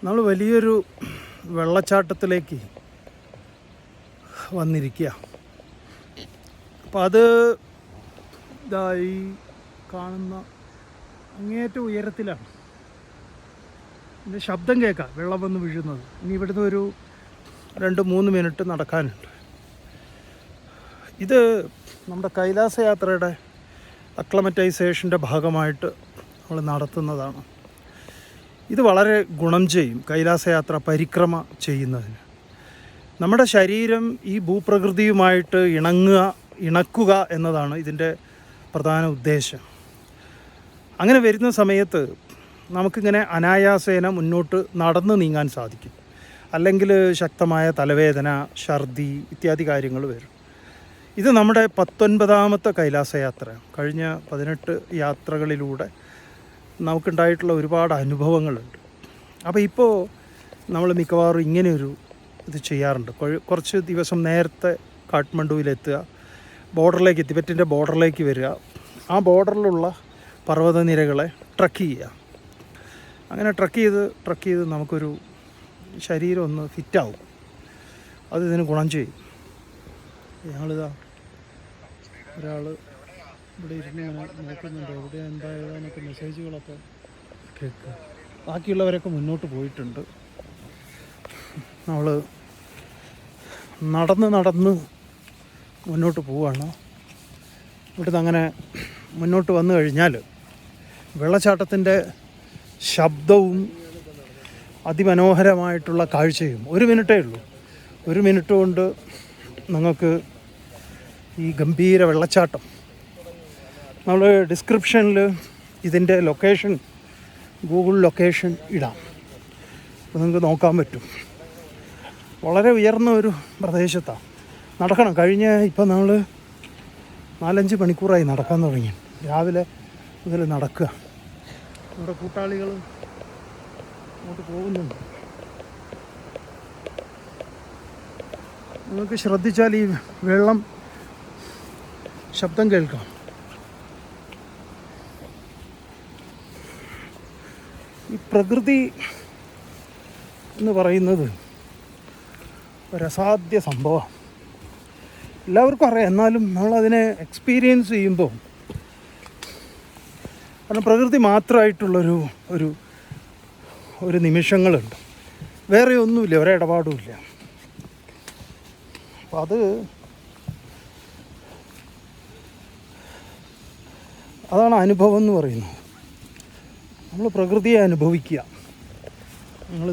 നമ്മൾ വലിയൊരു വെള്ളച്ചാട്ടത്തിലേക്ക് വന്നിരിക്കുക. അപ്പം അത് ഇതായി കാണുന്ന അങ്ങേറ്റം ഉയരത്തിലാണ്. ഇതിൻ്റെ ശബ്ദം കേൾക്കാം, വെള്ളം വന്ന് വീഴുന്നത്. ഇനി ഇവിടുന്ന് ഒരു 2-3 മിനിറ്റ് നടക്കാനുണ്ട്. ഇത് നമ്മുടെ കൈലാസ യാത്രയുടെ അക്ലമറ്റൈസേഷൻ്റെ ഭാഗമായിട്ട് നമ്മൾ നടത്തുന്നതാണ്. ഇത് വളരെ ഗുണം ചെയ്യും കൈലാസയാത്ര പരിക്രമ ചെയ്യുന്നതിന്. നമ്മുടെ ശരീരം ഈ ഭൂപ്രകൃതിയുമായിട്ട് ഇണക്കുക എന്നതാണ് ഇതിൻ്റെ പ്രധാന ഉദ്ദേശം. അങ്ങനെ വരുന്ന സമയത്ത് നമുക്കിങ്ങനെ അനായാസേന മുന്നോട്ട് നടന്ന് നീങ്ങാൻ സാധിക്കും. അല്ലെങ്കിൽ ശക്തമായ തലവേദന, ഛർദി ഇത്യാദി കാര്യങ്ങൾ വരും. ഇത് നമ്മുടെ 19ാമത്തെ കൈലാസയാത്ര. കഴിഞ്ഞ 18 യാത്രകളിലൂടെ നമുക്കുണ്ടായിട്ടുള്ള ഒരുപാട് അനുഭവങ്ങളുണ്ട്. അപ്പോൾ ഇപ്പോൾ നമ്മൾ മിക്കവാറും ഇങ്ങനെയൊരു ഇത് ചെയ്യാറുണ്ട്. കുറച്ച് ദിവസം നേരത്തെ കാഠ്മണ്ഡുവിലെത്തുക, ബോർഡറിലേക്ക്, തിബറ്റിൻ്റെ ബോർഡറിലേക്ക് വരിക, ആ ബോർഡറിലുള്ള പർവ്വതനിരകളെ ട്രക്ക് ചെയ്യുക. അങ്ങനെ ട്രക്ക് ചെയ്ത് നമുക്കൊരു ശരീരം ഒന്ന് ഫിറ്റാവും. അത് ഇതിന് ഗുണം ചെയ്യും. ഞങ്ങളിതാ ഒരാൾ ഇവിടെ ഇരുന്ന് ഇങ്ങനെ നോക്കുന്നുണ്ട്, എവിടെ എന്തായതാന്നൊക്കെ മെസ്സേജുകളൊക്കെ കേൾക്കുക. ബാക്കിയുള്ളവരൊക്കെ മുന്നോട്ട് പോയിട്ടുണ്ട്. നമ്മൾ നടന്ന് മുന്നോട്ട് പോവുകയാണ്. ഇവിടുന്ന് അങ്ങനെ മുന്നോട്ട് വന്നു കഴിഞ്ഞാൽ വെള്ളച്ചാട്ടത്തിൻ്റെ ശബ്ദവും അതിമനോഹരമായിട്ടുള്ള കാഴ്ചയും 1 മിനിറ്റേ ഉള്ളൂ. 1 മിനിറ്റ് കൊണ്ട് നിങ്ങൾക്ക് ഈ ഗംഭീര വെള്ളച്ചാട്ടം, നമ്മൾ ഡിസ്ക്രിപ്ഷനിൽ ഇതിൻ്റെ ലൊക്കേഷൻ, ഗൂഗിൾ ലൊക്കേഷൻ ഇടാം. അപ്പോൾ നിങ്ങൾക്ക് നോക്കാൻ പറ്റും. വളരെ ഉയർന്ന ഒരു പ്രദേശത്താണ്. നടക്കണം. ഇപ്പം നമ്മൾ 4-5 മണിക്കൂറായി നടക്കാൻ തുടങ്ങി. രാവിലെ മുതൽ നടക്കുക. നമ്മുടെ കൂട്ടാളികൾ അങ്ങോട്ട് പോകുന്നുണ്ട്. നിങ്ങൾക്ക് ശ്രദ്ധിച്ചാൽ ഈ വെള്ളം ശബ്ദം കേൾക്കാം. ഈ പ്രകൃതി എന്ന് പറയുന്നത് ഒരസാധ്യ സംഭവമാണ്. എല്ലാവർക്കും അറിയാം. എന്നാലും നമ്മളതിനെ എക്സ്പീരിയൻസ് ചെയ്യുമ്പോൾ, കാരണം പ്രകൃതി മാത്രമായിട്ടുള്ളൊരു ഒരു നിമിഷങ്ങളുണ്ട്. വേറെ ഒന്നുമില്ല, ഒരിടപാടുമില്ല. അപ്പം അതാണ് അനുഭവം എന്ന് പറയുന്നത്. നമ്മൾ പ്രകൃതിയെ അനുഭവിക്കുക. നമ്മൾ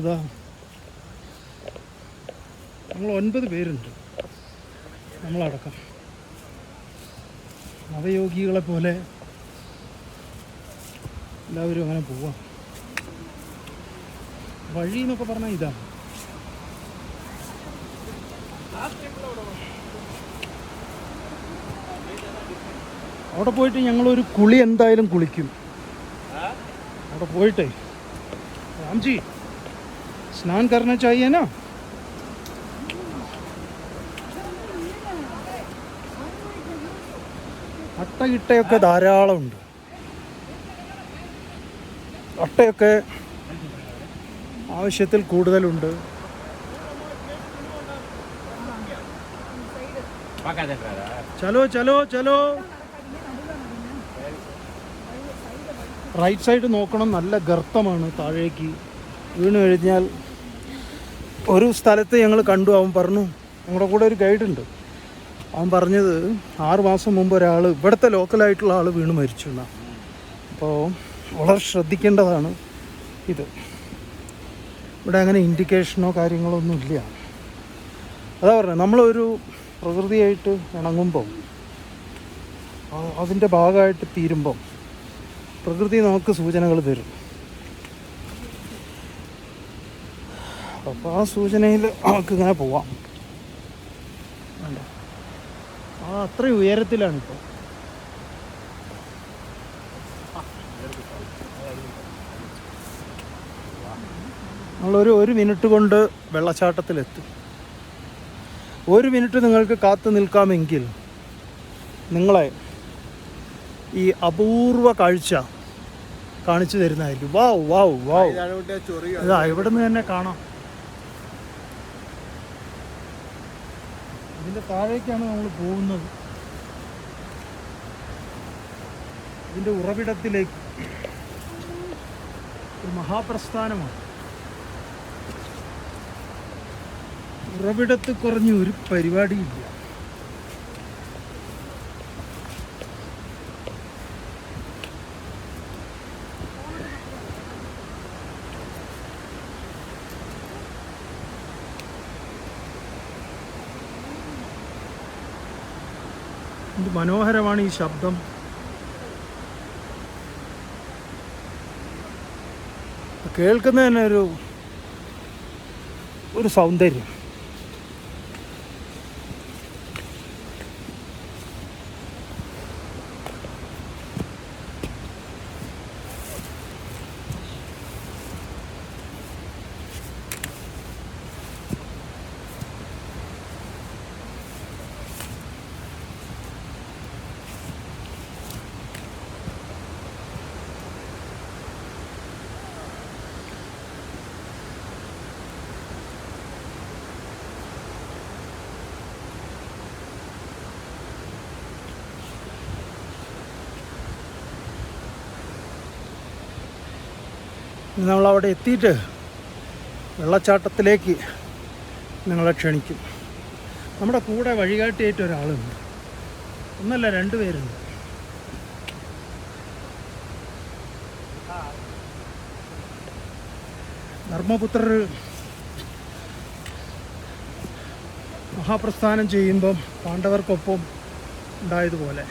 9 പേരുണ്ട്, നമ്മളടക്കം. നവയോഗികളെ പോലെ എല്ലാവരും അങ്ങനെ പോവാം. വഴി എന്നൊക്കെ പറഞ്ഞാൽ ഇതാണ്. അവിടെ പോയിട്ട് ഞങ്ങളൊരു കുളി എന്തായാലും കുളിക്കും. അവിടെ പോയിട്ടേ രാംജി സ്നാൻ കർണ ചാഹിയേനാ. അട്ടകിട്ടയൊക്കെ ധാരാളമുണ്ട്. അട്ടയൊക്കെ ആവശ്യത്തിൽ കൂടുതലുണ്ട്. ചലോ റൈറ്റ് സൈഡ് നോക്കണം. നല്ല ഗർത്തമാണ്. താഴേക്ക് വീണ് കഴിഞ്ഞാൽ ഒരു സ്ഥലത്ത് ഞങ്ങൾ കണ്ടു. അവൻ പറഞ്ഞു, ഞങ്ങളുടെ കൂടെ ഒരു ഗൈഡുണ്ട്, അവൻ പറഞ്ഞത് 6 മാസം മുമ്പ് ഒരാൾ, ഇവിടുത്തെ ലോക്കലായിട്ടുള്ള ആൾ വീണ് മരിച്ചു എന്നാണ്. അപ്പോൾ വളരെ ശ്രദ്ധിക്കേണ്ടതാണ് ഇത്. ഇവിടെ അങ്ങനെ ഇൻഡിക്കേഷനോ കാര്യങ്ങളോ ഒന്നും ഇല്ല. അതാ പറഞ്ഞത്, നമ്മളൊരു പ്രകൃതിയായിട്ട് ഇണങ്ങുമ്പം, അതിൻ്റെ ഭാഗമായിട്ട് തീരുമ്പം പ്രകൃതി നമുക്ക് സൂചനകൾ തരും. അപ്പോൾ ആ സൂചനയിൽ നമുക്ക് ഇങ്ങനെ പോവാം. അത്രയും ഉയരത്തിലാണിപ്പോൾ. നമ്മളൊരു 1 മിനിറ്റ് കൊണ്ട് വെള്ളച്ചാട്ടത്തിലെത്തും. 1 മിനിറ്റ് നിങ്ങൾക്ക് കാത്തു നിൽക്കാമെങ്കിൽ നിങ്ങളെ ഈ അപൂർവ കാഴ്ച കാണിച്ചു തരുന്നതായിരിക്കും. വാവ് വാവ് വാവ്, ഇതാ ഇവിടെ നിന്ന് തന്നെ കാണാം. ഇതിൻ്റെ താഴേക്കാണ് നമ്മൾ പോകുന്നത്, ഇതിൻ്റെ ഉറവിടത്തിലേക്ക്. ഒരു മഹാപ്രസ്ഥാനമാണ്. ഉറവിടത്ത് കുറഞ്ഞ ഒരു പരിപാടിയില്ല. എന്ത് മനോഹരമാണ് ഈ ശബ്ദം. കേൾക്കുന്നതിന് ഒരു സൗന്ദര്യം. നമ്മളവിടെ എത്തിയിട്ട് വെള്ളച്ചാട്ടത്തിലേക്ക് നിങ്ങളെ ക്ഷണിക്കും. നമ്മുടെ കൂടെ വഴികാട്ടിയായിട്ട് ഒരാളുണ്ട്, ഒന്നല്ല 2 പേരുണ്ട്. ധർമ്മപുത്രർ മഹാപ്രസ്ഥാനം ചെയ്യുമ്പം പാണ്ഡവർക്കൊപ്പം ഉണ്ടായതുപോലെ